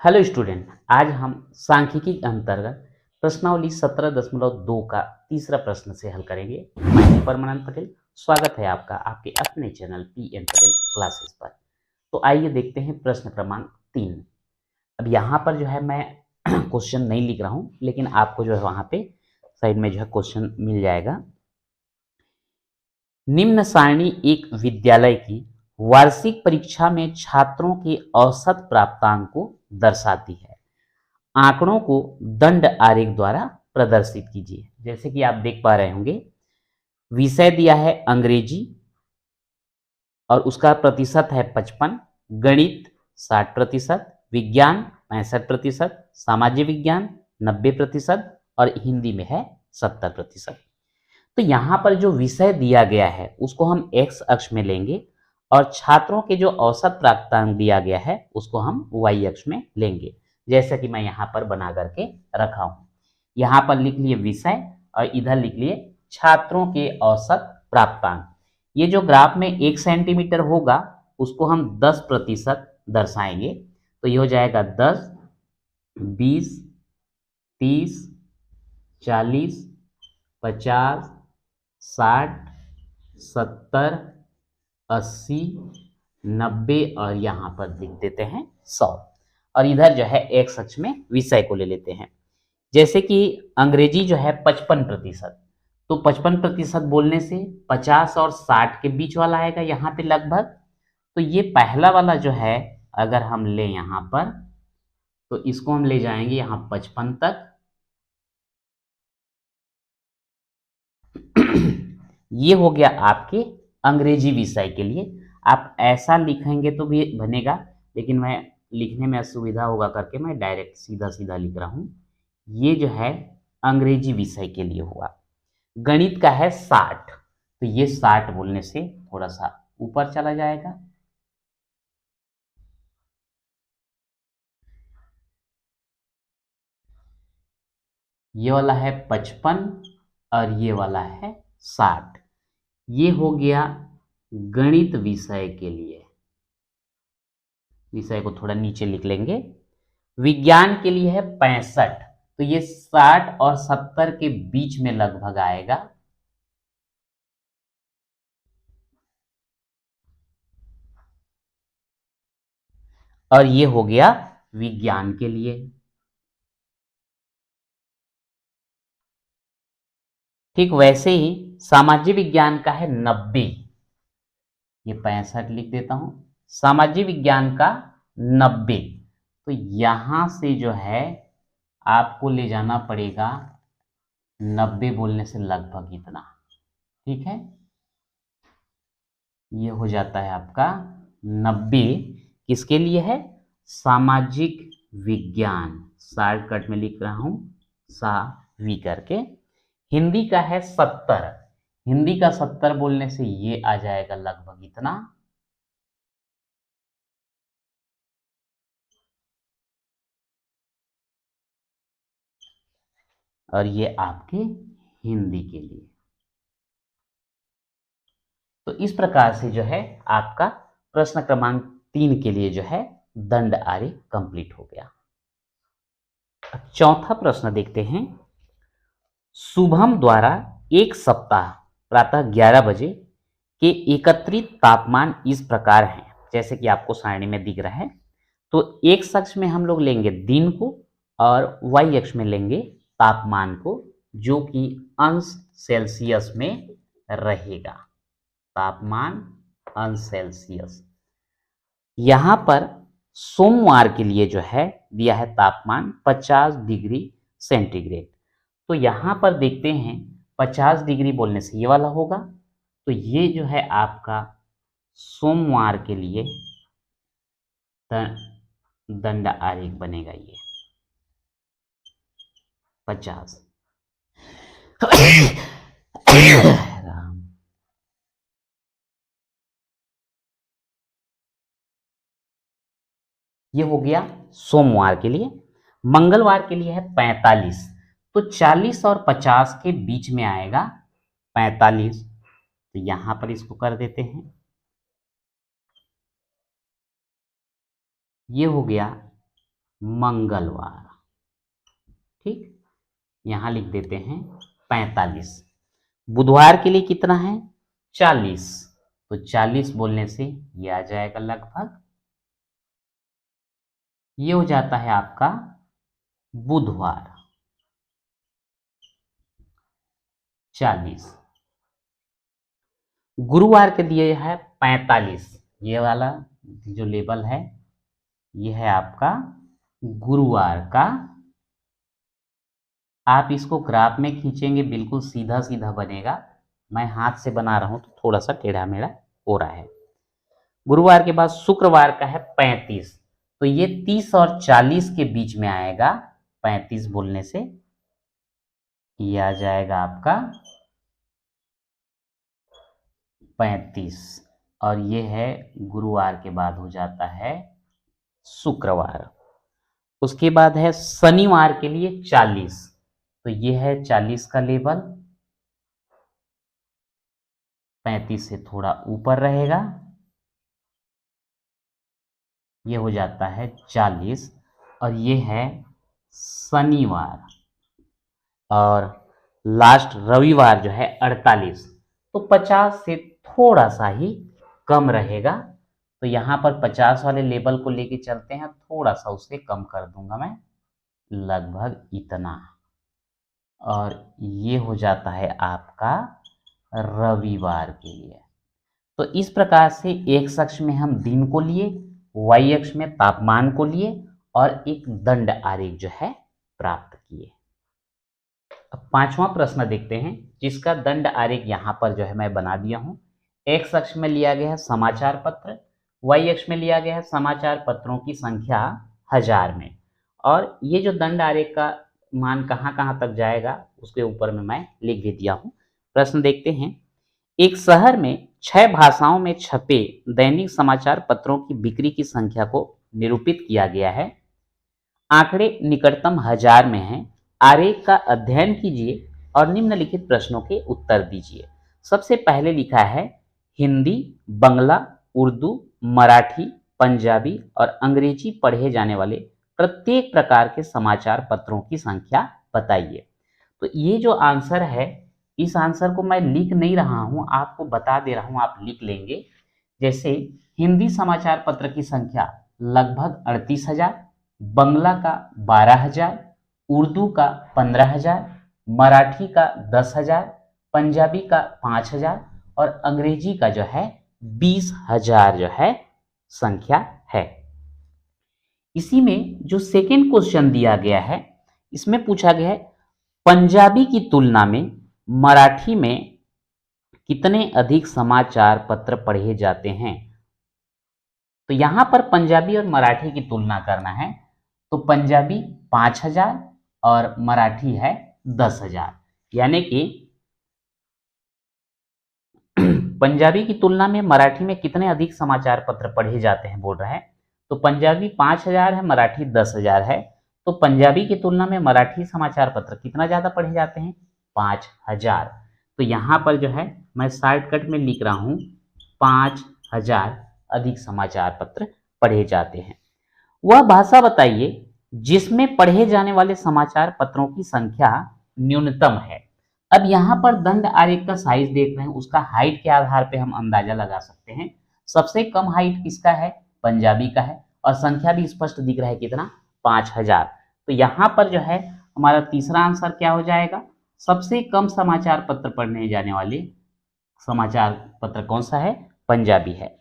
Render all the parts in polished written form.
Hello student, आज हम सांख्यिकी के अंतर्गत प्रश्नावली 17.2 का तीसरा प्रश्न से हल करेंगे। मैं हूं परमानंद पटेल। स्वागत है आपका आपके अपने channel P N Patel classes पर। तो आइए देखते हैं प्रश्न क्रमांक 3। अब यहाँ पर जो है मैं क्वेश्चन नहीं लिख रहा हूँ, लेकिन आपको जो है वहाँ पे साइड में जो है क्वेश्चन मिल जाएगा। निम्न सारणी एक विद्यालय की वार्षिक परीक्षा में छात्रों के औसत प्राप्तांक को दर्शाती है। आंकड़ों को दंड आरेख द्वारा प्रदर्शित कीजिए। जैसे कि आप देख पा रहे होंगे, विषय दिया है अंग्रेजी और उसका प्रतिशत है 55, गणित 60%, विज्ञान 65%, सामाजिक विज्ञान 90% और हिंदी में है 70%। तो यहाँ पर जो विषय दिया गया है उसको हम एक्स अक्ष में लेंगे और छात्रों के जो औसत प्राप्तांक दिया गया है उसको हम वाई अक्ष में लेंगे, जैसा कि मैं यहाँ पर बना करके रखा हूँ। यहाँ पर लिख लिए विषय और इधर लिख लिए छात्रों के औसत प्राप्तांक। ये जो ग्राफ में 1 सेंटीमीटर होगा उसको हम 10% दर्शाएंगे। तो ये हो जाएगा 10, 20, 30, 40, 50, 60, 70, 80, 90 और यहाँ पर लिख देते हैं 100। और इधर जो है एक्स अक्ष में विषय को ले लेते हैं। जैसे कि अंग्रेजी जो है 55%, तो 55% बोलने से 50 और 60 के बीच वाला आएगा यहाँ पे लगभग। तो ये पहला वाला जो है अगर हम ले यहाँ पर, तो इसको हम ले जाएंगे यहाँ 55 तक। ये हो गया आपके अंग्रेजी विषय के लिए। आप ऐसा लिखेंगे तो भी बनेगा, लेकिन मैं लिखने में असुविधा होगा करके मैं डायरेक्ट सीधा सीधा लिख रहा हूँ। ये जो है अंग्रेजी विषय के लिए हुआ। गणित का है 60, तो ये 60 बोलने से थोड़ा सा ऊपर चला जाएगा। ये वाला है 55 और ये वाला है 60। ये हो गया गणित विषय के लिए। विषय को थोड़ा नीचे लिख लेंगे। विज्ञान के लिए है 65, तो ये 60 और 70 के बीच में लगभग आएगा। और ये हो गया विज्ञान के लिए। ठीक वैसे ही सामाजिक विज्ञान का है 90, ये 65 लिख देता हूं। सामाजिक विज्ञान का 90, तो यहां से जो है आपको ले जाना पड़ेगा 90 बोलने से लगभग इतना। ठीक है, ये हो जाता है आपका 90। किसके लिए है? सामाजिक विज्ञान। शॉर्टकट में लिख रहा हूं सा वी करके। हिंदी का है 70, हिंदी का 70 बोलने से ये आ जाएगा लगभग इतना। और ये आपके हिंदी के लिए। तो इस प्रकार से जो है आपका प्रश्न क्रमांक 3 के लिए जो है दंड आरेख कंप्लीट हो गया। अब चौथा प्रश्न देखते हैं। शुभम द्वारा एक सप्ताह प्रातः 11 बजे के एकत्रित तापमान इस प्रकार हैं, जैसे कि आपको सारणी में दिख रहा है। तो एक्स अक्ष में हम लोग लेंगे दिन को और वाई अक्ष में लेंगे तापमान को, जो कि अंश सेल्सियस में रहेगा। तापमान अंश सेल्सियस। यहां पर सोमवार के लिए जो है दिया है तापमान 50 डिग्री सेंटीग्रेड। तो यहां पर देखते हैं 50 डिग्री बोलने से ये वाला होगा। तो ये जो है आपका सोमवार के लिए दंड आरेख बनेगा। ये 50। ये हो गया सोमवार के लिए। मंगलवार के लिए है 45, तो 40 और 50 के बीच में आएगा 45। तो यहां पर इसको कर देते हैं। ये हो गया मंगलवार। ठीक, यहां लिख देते हैं 45। बुधवार के लिए कितना है? 40। तो 40 बोलने से ये आ जाएगा लगभग, ये हो जाता है आपका बुधवार 40। गुरुवार के दिए है 45। ये वाला जो लेबल है ये है आपका गुरुवार का। आप इसको ग्राफ में खींचेंगे बिल्कुल सीधा सीधा बनेगा, मैं हाथ से बना रहा हूं तो थोड़ा सा टेढ़ा मेढ़ा हो रहा है। गुरुवार के बाद शुक्रवार का है 35, तो ये 30 और 40 के बीच में आएगा। 35 बोलने से ये आ जाएगा आपका 35, और ये है गुरुवार के बाद हो जाता है शुक्रवार। उसके बाद है शनिवार के लिए 40, तो ये है 40 का लेवल, 35 से थोड़ा ऊपर रहेगा, ये हो जाता है 40, और ये है शनिवार। और लास्ट रविवार जो है 48, तो 50 से थोड़ा सा ही कम रहेगा। तो यहाँ पर 50 वाले लेवल को लेके चलते हैं, थोड़ा सा उसे कम कर दूंगा मैं, लगभग इतना। और ये हो जाता है आपका रविवार के लिए। तो इस प्रकार से एक्स अक्ष में हम दिन को लिए, वाई अक्ष में तापमान को लिए, और एक दंड आरेख जो है प्राप्त किए। अब पांचवा प्रश्न देखते हैं, जिसका दंड आरेख यहाँ पर जो है मैं बना दिया हूँ। एक्स अक्ष में लिया गया है समाचार पत्र, वाई अक्ष में लिया गया है समाचार पत्रों की संख्या 1000 में, और ये जो दंड आरेख का मान कहाँ कहाँ तक जाएगा उसके ऊपर में मैं लिख भी दिया हूँ। प्रश्न देखते हैं। एक शहर में 6 भाषाओं में छपे दैनिक समाचार पत्रों की बिक्री की संख्या को निरूपित किया गया है। आंकड़े निकटतम 1000 में हैं। आरेख का अध्ययन कीजिए और निम्नलिखित प्रश्नों के उत्तर दीजिए। सबसे पहले लिखा है हिंदी, बंगला, उर्दू, मराठी, पंजाबी और अंग्रेजी पढ़े जाने वाले प्रत्येक प्रकार के समाचार पत्रों की संख्या बताइए। तो ये जो आंसर है, इस आंसर को मैं लिख नहीं रहा हूं, आपको बता दे रहा हूं, आप लिख लेंगे। जैसे हिंदी समाचार पत्र की संख्या लगभग 38,000, बंगला का 12,000, उर्दू का 15,000, मराठी का 10,000, पंजाबी का 5,000 और अंग्रेजी का जो है 20,000 जो है संख्या है। इसी में जो सेकेंड क्वेश्चन दिया गया है, इसमें पूछा गया है पंजाबी की तुलना में मराठी में कितने अधिक समाचार पत्र पढ़े जाते हैं। तो यहां पर पंजाबी और मराठी की तुलना करना है, तो पंजाबी 5,000 और मराठी है 10,000, यानी कि पंजाबी की तुलना में मराठी में कितने अधिक समाचार पत्र पढ़े जाते हैं बोल रहे हैं। तो पंजाबी 5,000 है, मराठी 10,000 है, तो पंजाबी की तुलना में मराठी समाचार पत्र कितना ज्यादा पढ़े जाते हैं? 5,000। तो यहाँ पर जो है मैं शॉर्टकट में लिख रहा हूँ 5,000 अधिक समाचार पत्र पढ़े जाते हैं। वह भाषा बताइए जिसमें पढ़े जाने वाले समाचार पत्रों की संख्या न्यूनतम है। अब यहाँ पर दंड आरेख का साइज देख रहे हैं, उसका हाइट के आधार पे हम अंदाजा लगा सकते हैं। सबसे कम हाइट किसका है? पंजाबी का है, और संख्या भी स्पष्ट दिख रहा है कितना? 5,000। तो यहाँ पर जो है हमारा तीसरा आंसर क्या हो जाएगा? सबसे कम समाचार पत्र पढ़ने जाने वाले समाचार पत्र कौन सा है? पंजाबी है।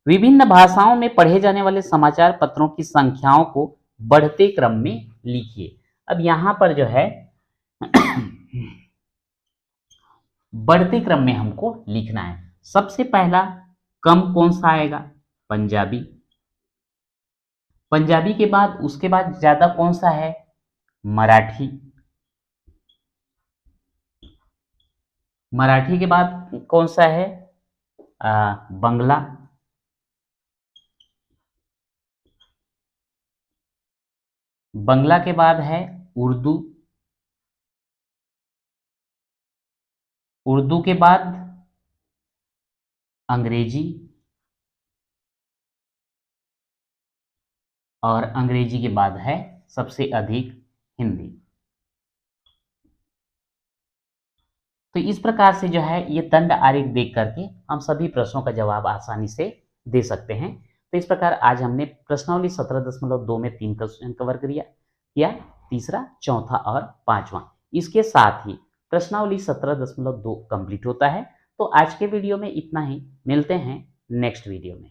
विभिन्न भाषाओं में पढ़े जाने वाले समाचार पत्रों की संख्याओं को बढ़ते क्रम में लिखिए। अब यहां पर जो है बढ़ते क्रम में हमको लिखना है। सबसे पहला कम कौन सा आएगा? पंजाबी। पंजाबी के बाद उसके बाद ज्यादा कौन सा है? मराठी। मराठी के बाद कौन सा है? बंगला। बंगला के बाद है उर्दू। उर्दू के बाद अंग्रेजी, और अंग्रेजी के बाद है सबसे अधिक हिंदी। तो इस प्रकार से जो है ये दंड आरेख देख करके हम सभी प्रश्नों का जवाब आसानी से दे सकते हैं। तो इस प्रकार आज हमने प्रश्नावली 17.2 में 3 क्वेश्चन कवर किया, तीसरा, चौथा और पांचवा। इसके साथ ही प्रश्नावली 17.2 कंप्लीट होता है। तो आज के वीडियो में इतना ही, मिलते हैं नेक्स्ट वीडियो में।